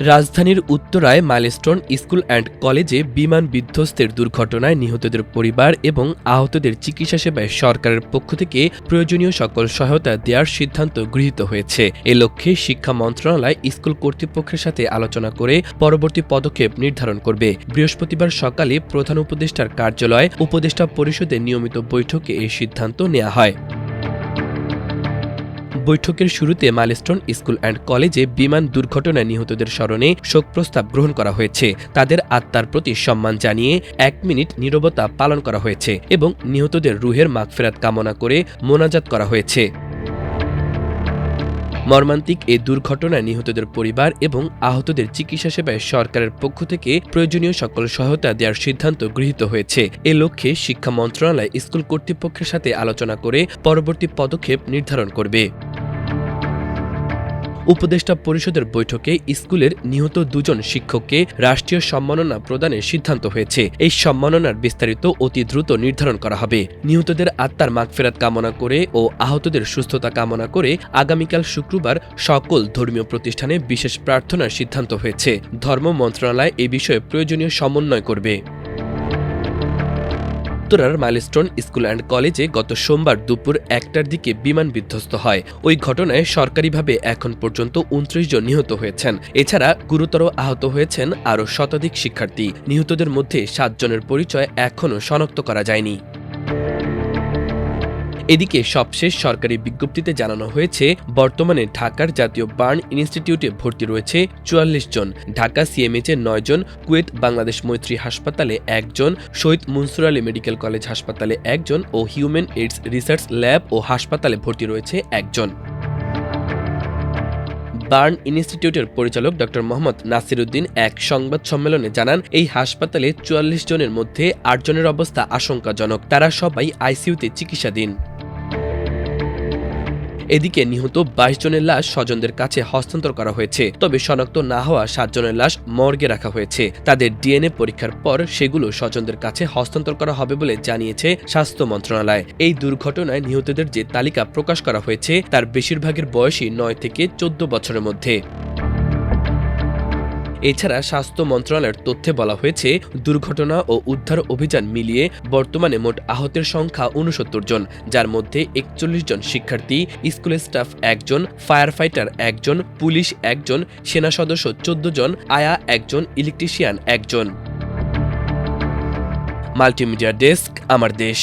রাজধানীর উত্তরায় milestone school and কলেজে বিমান বিধ্বস্তের দুর্ঘটনায় নিহতদের পরিবার এবং আহতদের চিকিৎসা সেবায় সরকারের পক্ষ থেকে প্রয়োজনীয় সকল সহায়তা দেওয়ার সিদ্ধান্ত গৃহীত হয়েছে। এ লক্ষ্যে শিক্ষা মন্ত্রণালয় স্কুল কর্তৃপক্ষের সাথে আলোচনা করে পরবর্তী পদক্ষেপ নির্ধারণ করবে। বৃহস্পতিবার সকালে প্রধান উপদেষ্টার কার্যালয়ে উপদেষ্টা পরিষদের নিয়মিত বৈঠকে এই সিদ্ধান্ত নেওয়া হয়। বৈঠকের শুরুতে মাইলস্টোন স্কুল অ্যান্ড কলেজে বিমান দুর্ঘটনায় নিহতদের স্মরণে শোক প্রস্তাব গ্রহণ করা হয়েছে। তাদের আত্মার প্রতি সম্মান জানিয়ে ১ মিনিট নীরবতা পালন করা হয়েছে এবং নিহতদের রুহের মাগফিরাত কামনা করে মোনাজাত করা হয়েছে। মর্মান্তিক এই দুর্ঘটনায় নিহতদের পরিবার এবং আহতদের চিকিৎসা সেবায় সরকারের পক্ষ থেকে প্রয়োজনীয় সকল সহায়তা দেওয়ার সিদ্ধান্ত গৃহীত হয়েছে। এ লক্ষ্যে শিক্ষা মন্ত্রণালয় স্কুল কর্তৃপক্ষের সাথে আলোচনা করে পরবর্তী পদক্ষেপ নির্ধারণ করবে। উপদেষ্টা পরিষদের বৈঠকে স্কুলের নিহত ২ জন শিক্ষককে রাষ্ট্রীয় সম্মাননা প্রদানের সিদ্ধান্ত হয়েছে। এই সম্মাননার বিস্তারিত অতি দ্রুত নির্ধারণ করা হবে। নিহতদের আত্মার মাগফিরাত কামনা করে ও আহতদের সুস্থতা কামনা করে আগামীকাল শুক্রবার সকল ধর্মীয় প্রতিষ্ঠানে বিশেষ প্রার্থনার সিদ্ধান্ত হয়েছে। ধর্ম মন্ত্রণালয় এ বিষয়ে প্রয়োজনীয় সমন্বয় করবে। উত্তরার মাইলস্টোন স্কুল অ্যান্ড কলেজে গত সোমবার দুপুর ১টার দিকে বিমান বিধ্বস্ত হয়। ওই ঘটনায় সরকারিভাবে এখন পর্যন্ত ২৯ জন নিহত হয়েছেন। এছাড়া গুরুতর আহত হয়েছেন আরও শতাধিক শিক্ষার্থী। নিহতদের মধ্যে ৭ জনের পরিচয় এখনও শনাক্ত করা যায়নি। এদিকে সবশেষ সরকারি বিজ্ঞপ্তিতে জানানো হয়েছে, বর্তমানে ঢাকার জাতীয় বার্ন ইনস্টিটিউটে ভর্তি রয়েছে ৪৪ জন, ঢাকা সিএমএইচে ৯ জন, কুয়েত বাংলাদেশ মৈত্রী হাসপাতালে ১ জন, শহীদ মনসুর আলী মেডিকেল কলেজ হাসপাতালে ১ জন ও হিউম্যান এইডস রিসার্চ ল্যাব ও হাসপাতালে ভর্তি রয়েছে ১ জন। বার্ন ইনস্টিটিউটের পরিচালক ড. মোহাম্মদ নাসিরউদ্দিন এক সংবাদ সম্মেলনে জানান, এই হাসপাতালে ৪৪ জনের মধ্যে ৮ জনের অবস্থা আশঙ্কাজনক। তারা সবাই আইসিইউতে চিকিৎসাধীন। এদিকে নিহত ২২ জনের লাশ স্বজনদের কাছে হস্তান্তর করা হয়েছে। তবে শনাক্ত না হওয়া ৭ জনের লাশ মর্গে রাখা হয়েছে। তাদের ডিএনএ পরীক্ষার পর সেগুলো স্বজনদের কাছে হস্তান্তর করা হবে বলে জানিয়েছে স্বাস্থ্য মন্ত্রণালয়। এই দুর্ঘটনায় নিহতদের যে তালিকা প্রকাশ করা হয়েছে তার বেশিরভাগের বয়সই ৯ থেকে ১৪ বছরের মধ্যে। এছাড়া স্বাস্থ্য মন্ত্রণালয়ের তথ্যে বলা হয়েছে, দুর্ঘটনা ও উদ্ধার অভিযান মিলিয়ে বর্তমানে মোট আহতের সংখ্যা ৬৯ জন, যার মধ্যে ৪১ জন শিক্ষার্থী, স্কুলের স্টাফ ১ জন, ফায়ার ফাইটার ১ জন, পুলিশ ১ জন, সেনা সদস্য ১৪ জন, আয়া ১ জন, ইলেকট্রিশিয়ান ১ জন। মাল্টিমিডিয়া ডেস্ক, আমার দেশ।